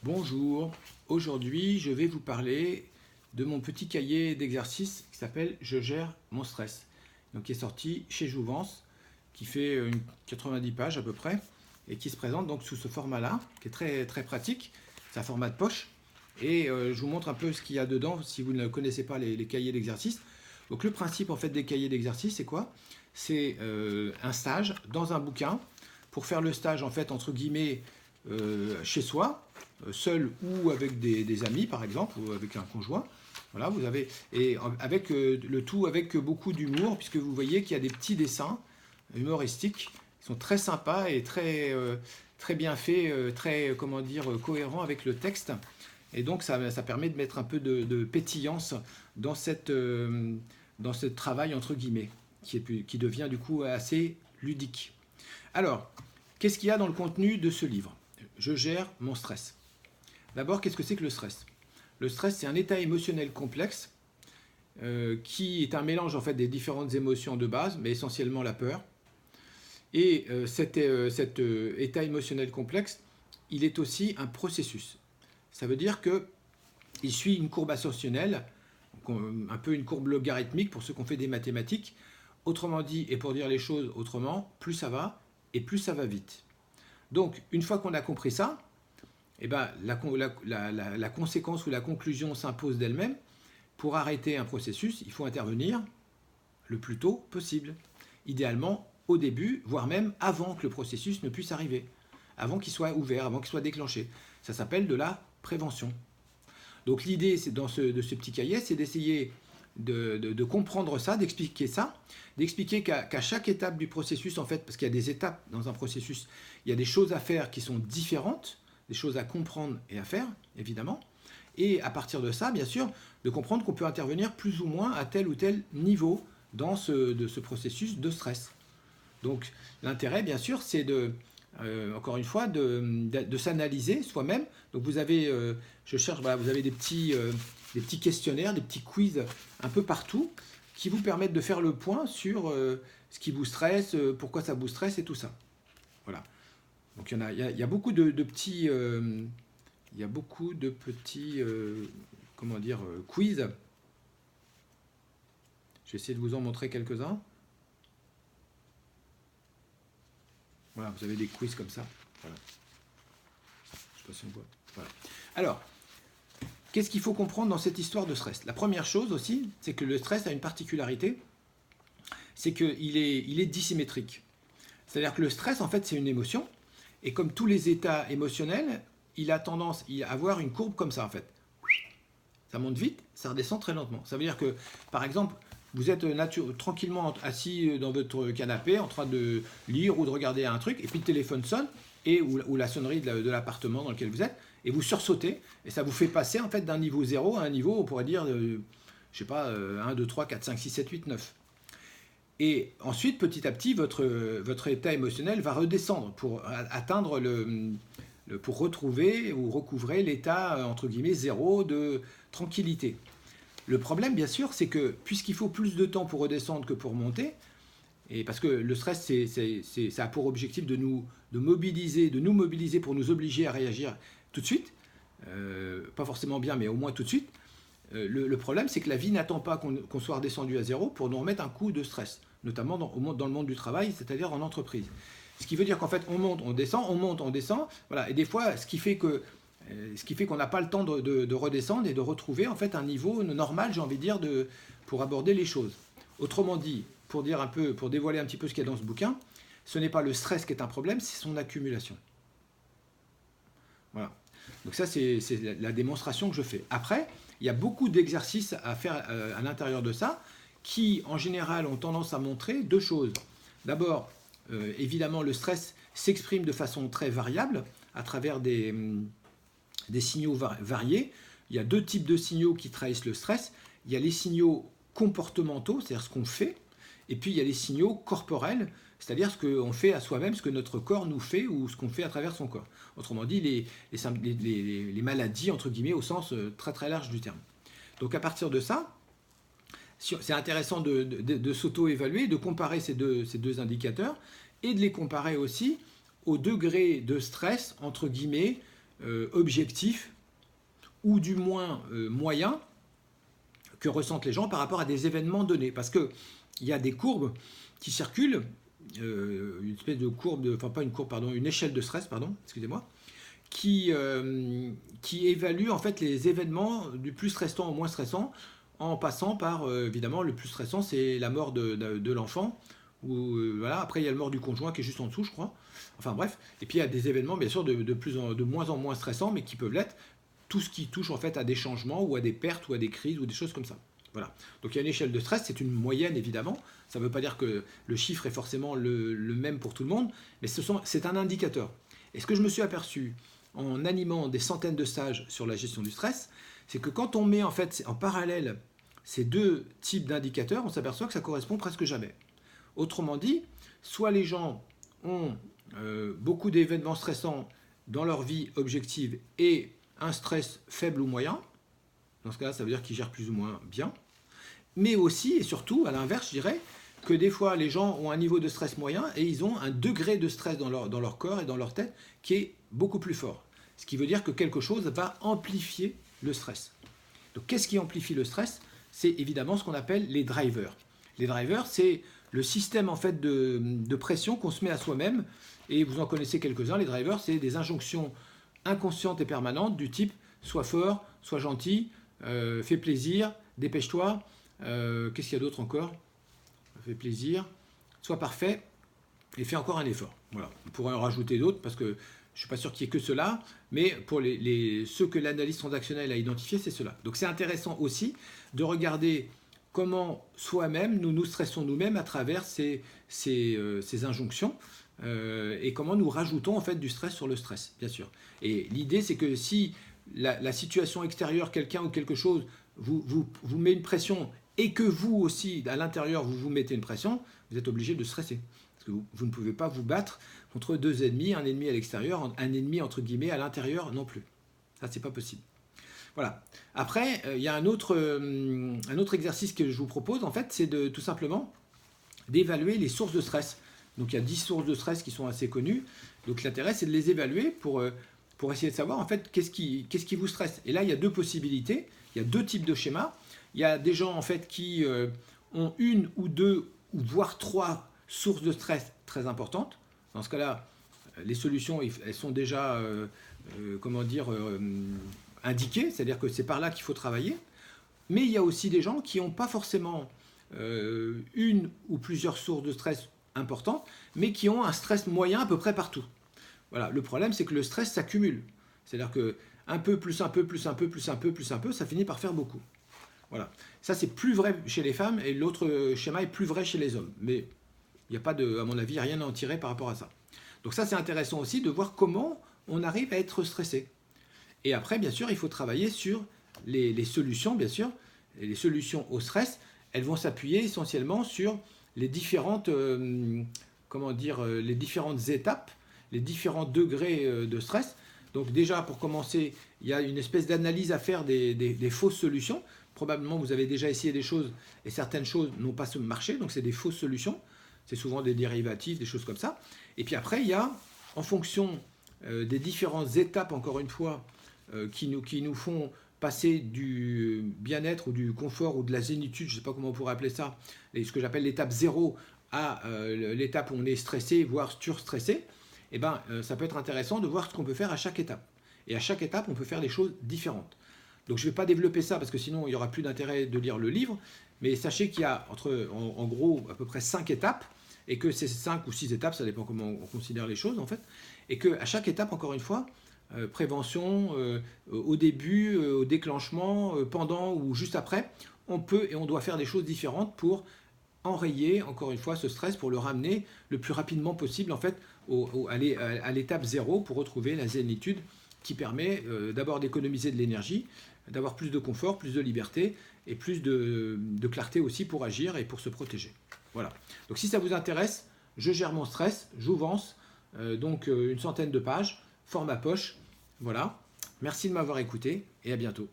Bonjour, aujourd'hui je vais vous parler de mon petit cahier d'exercices qui s'appelle Je gère mon stress, donc qui est sorti chez Jouvence, qui fait 90 pages à peu près et qui se présente donc sous ce format-là, qui est très pratique. C'est un format de poche et je vous montre un peu ce qu'il y a dedans si vous ne connaissez pas les cahiers d'exercices. Donc le principe en fait des cahiers d'exercices, c'est quoi? C'est un stage dans un bouquin pour faire le stage en fait entre guillemets chez soi, seul ou avec des amis par exemple, ou avec un conjoint. Voilà, vous avez, et avec le tout avec beaucoup d'humour, puisque vous voyez qu'il y a des petits dessins humoristiques qui sont très sympas et très bien faits, très comment dire, cohérents avec le texte. Et donc ça permet de mettre un peu de pétillance dans dans ce travail entre guillemets, qui devient du coup assez ludique. Alors, qu'est-ce qu'il y a dans le contenu de ce livre? Je gère mon stress. D'abord, qu'est-ce que c'est que le stress? Le stress, c'est un état émotionnel complexe qui est un mélange en fait des différentes émotions de base, mais essentiellement la peur. Et cet état émotionnel complexe, il est aussi un processus. Ça veut dire qu'il suit une courbe ascensionnelle, un peu une courbe logarithmique pour ceux qui ont fait des mathématiques. Autrement dit, et pour dire les choses autrement, plus ça va et plus ça va vite. Donc, une fois qu'on a compris ça, eh ben, la conséquence ou la conclusion s'impose d'elle-même. Pour arrêter un processus, il faut intervenir le plus tôt possible. Idéalement, au début, voire même avant que le processus ne puisse arriver. Avant qu'il soit ouvert, avant qu'il soit déclenché. Ça s'appelle de la prévention. Donc l'idée de ce petit cahier, c'est d'essayer de comprendre ça, d'expliquer qu'à chaque étape du processus, en fait, parce qu'il y a des étapes dans un processus, il y a des choses à faire qui sont différentes, des choses à comprendre et à faire, évidemment. Et à partir de ça, bien sûr, de comprendre qu'on peut intervenir plus ou moins à tel ou tel niveau dans ce processus de stress. Donc l'intérêt, bien sûr, c'est encore une fois, de s'analyser soi-même. Donc vous avez, vous avez des petits questionnaires, des petits quiz un peu partout qui vous permettent de faire le point sur ce qui vous stresse, pourquoi ça vous stresse et tout ça. Voilà. Donc il y a beaucoup de petits, comment dire, quiz. Je vais essayer de vous en montrer quelques-uns. Voilà, vous avez des quiz comme ça. Voilà. Je sais pas si on voit. Voilà. Alors, qu'est-ce qu'il faut comprendre dans cette histoire de stress? La première chose aussi, c'est que le stress a une particularité, c'est qu'il est dissymétrique. C'est-à-dire que le stress, en fait, c'est une émotion, et comme tous les états émotionnels, il a tendance à avoir une courbe comme ça, en fait. Ça monte vite, ça redescend très lentement. Ça veut dire que, par exemple, vous êtes tranquillement assis dans votre canapé en train de lire ou de regarder un truc, et puis le téléphone sonne, ou la sonnerie de l'appartement dans lequel vous êtes, et vous sursautez, et ça vous fait passer en fait d'un niveau 0 à un niveau, on pourrait dire, je sais pas, 1, 2, 3, 4, 5, 6, 7, 8, 9. Et ensuite, petit à petit, votre état émotionnel va redescendre pour atteindre pour retrouver ou recouvrer l'état, entre guillemets, 0 de tranquillité. Le problème, bien sûr, c'est que puisqu'il faut plus de temps pour redescendre que pour monter, et parce que le stress, ça a pour objectif de nous mobiliser pour nous obliger à réagir tout de suite, pas forcément bien, mais au moins tout de suite. Le problème, c'est que la vie n'attend pas qu'on soit redescendu à 0 pour nous remettre un coup de stress, notamment dans le monde du travail, c'est-à-dire en entreprise. Ce qui veut dire qu'en fait, on monte, on descend, voilà. Et des fois, ce qui fait qu'on n'a pas le temps de redescendre et de retrouver en fait un niveau normal, j'ai envie de dire, pour aborder les choses. Autrement dit, pour dévoiler un petit peu ce qu'il y a dans ce bouquin, ce n'est pas le stress qui est un problème, c'est son accumulation. Voilà. Donc ça, c'est la démonstration que je fais. Après, il y a beaucoup d'exercices à faire à l'intérieur de ça, qui en général ont tendance à montrer deux choses. D'abord, évidemment, le stress s'exprime de façon très variable à travers des signaux variés. Il y a deux types de signaux qui trahissent le stress. Il y a les signaux comportementaux, c'est-à-dire ce qu'on fait, et puis il y a les signaux corporels, c'est-à-dire ce qu'on fait à soi-même, ce que notre corps nous fait ou ce qu'on fait à travers son corps. Autrement dit, les maladies, entre guillemets, au sens très large du terme. Donc à partir de ça, c'est intéressant de s'auto-évaluer, de comparer ces deux indicateurs et de les comparer aussi au degré de stress, entre guillemets, objectif, ou du moins moyen, que ressentent les gens par rapport à des événements donnés. Parce qu'il y a des courbes qui circulent, une espèce de courbe, enfin pas une courbe, pardon, une échelle de stress, pardon, excusez-moi, qui évalue en fait les événements du plus stressant au moins stressant, en passant par, évidemment, le plus stressant, c'est la mort de l'enfant, ou voilà. Après il y a la mort du conjoint qui est juste en dessous, je crois. Enfin bref, et puis il y a des événements bien sûr de moins en moins stressants, mais qui peuvent l'être, tout ce qui touche en fait à des changements ou à des pertes ou à des crises ou des choses comme ça. Voilà. Donc il y a une échelle de stress, c'est une moyenne évidemment. Ça ne veut pas dire que le chiffre est forcément le même pour tout le monde, mais c'est un indicateur. Et ce que je me suis aperçu en animant des centaines de stages sur la gestion du stress, c'est que quand on met en fait en parallèle ces deux types d'indicateurs, on s'aperçoit que ça correspond presque jamais. Autrement dit, soit les gens ont beaucoup d'événements stressants dans leur vie objective et un stress faible ou moyen. Dans ce cas-là, ça veut dire qu'ils gèrent plus ou moins bien. Mais aussi et surtout, à l'inverse, je dirais que des fois, les gens ont un niveau de stress moyen et ils ont un degré de stress dans leur corps et dans leur tête qui est beaucoup plus fort. Ce qui veut dire que quelque chose va amplifier le stress. Donc, qu'est-ce qui amplifie le stress? C'est évidemment ce qu'on appelle les drivers. Les drivers, c'est le système en fait de pression qu'on se met à soi-même. Et vous en connaissez quelques-uns. Les drivers, c'est des injonctions inconscientes et permanentes du type sois fort, sois gentil, fais plaisir, dépêche-toi. Qu'est-ce qu'il y a d'autre encore? Fais plaisir, sois parfait et fais encore un effort. Voilà. On pourrait en rajouter d'autres parce que je ne suis pas sûr qu'il y ait que cela, mais pour ceux que l'analyse transactionnelle a identifiés, c'est cela. Donc c'est intéressant aussi de regarder comment soi-même nous stressons nous-mêmes à travers ces injonctions. Et comment nous rajoutons en fait du stress sur le stress, bien sûr. Et l'idée, c'est que si la situation extérieure, quelqu'un ou quelque chose, vous met une pression et que vous aussi, à l'intérieur, vous mettez une pression, vous êtes obligé de stresser. Parce que vous ne pouvez pas vous battre contre deux ennemis, un ennemi à l'extérieur, un ennemi entre guillemets à l'intérieur non plus. Ça, c'est pas possible. Voilà. Après, il y a un autre exercice que je vous propose, en fait, c'est tout simplement d'évaluer les sources de stress. Donc il y a 10 sources de stress qui sont assez connues. Donc l'intérêt, c'est de les évaluer pour essayer de savoir en fait qu'est-ce qui vous stresse. Et là, il y a deux possibilités. Il y a deux types de schémas. Il y a des gens en fait qui ont une ou deux ou voire trois sources de stress très importantes. Dans ce cas-là, les solutions, elles sont déjà indiquées. C'est-à-dire que c'est par là qu'il faut travailler. Mais il y a aussi des gens qui n'ont pas forcément une ou plusieurs sources de stress importantes, mais qui ont un stress moyen à peu près partout. Voilà. Le problème, c'est que le stress s'accumule. C'est-à-dire que un peu, plus un peu, plus un peu, plus un peu, plus un peu, ça finit par faire beaucoup. Voilà. Ça, c'est plus vrai chez les femmes, et l'autre schéma est plus vrai chez les hommes. Mais il n'y a pas, à mon avis, rien à en tirer par rapport à ça. Donc ça, c'est intéressant aussi de voir comment on arrive à être stressé. Et après, bien sûr, il faut travailler sur les solutions, bien sûr. Et les solutions au stress, elles vont s'appuyer essentiellement sur les différentes, les différentes étapes, les différents degrés de stress. Donc déjà, pour commencer, il y a une espèce d'analyse à faire des fausses solutions. Probablement, vous avez déjà essayé des choses et certaines choses n'ont pas marché, donc c'est des fausses solutions. C'est souvent des dérivatifs, des choses comme ça. Et puis après, il y a, en fonction des différentes étapes, encore une fois, qui nous font passer du bien-être ou du confort ou de la zénitude, je ne sais pas comment on pourrait appeler ça, ce que j'appelle l'étape 0 à l'étape où on est stressé, voire surstressé, eh ben, ça peut être intéressant de voir ce qu'on peut faire à chaque étape. Et à chaque étape, on peut faire des choses différentes. Donc je ne vais pas développer ça parce que sinon il n'y aura plus d'intérêt de lire le livre, mais sachez qu'il y a en gros à peu près 5 étapes, et que ces 5 ou 6 étapes, ça dépend comment on considère les choses en fait, et qu'à chaque étape, encore une fois, prévention, au début, au déclenchement, pendant ou juste après, on peut et on doit faire des choses différentes pour enrayer, encore une fois, ce stress, pour le ramener le plus rapidement possible en fait à l'étape 0 pour retrouver la zénitude qui permet d'abord d'économiser de l'énergie, d'avoir plus de confort, plus de liberté et plus de clarté aussi pour agir et pour se protéger. Voilà. Donc si ça vous intéresse, je gère mon stress, Jouvence, donc une centaine de pages, format poche. Voilà. Merci de m'avoir écouté et à bientôt.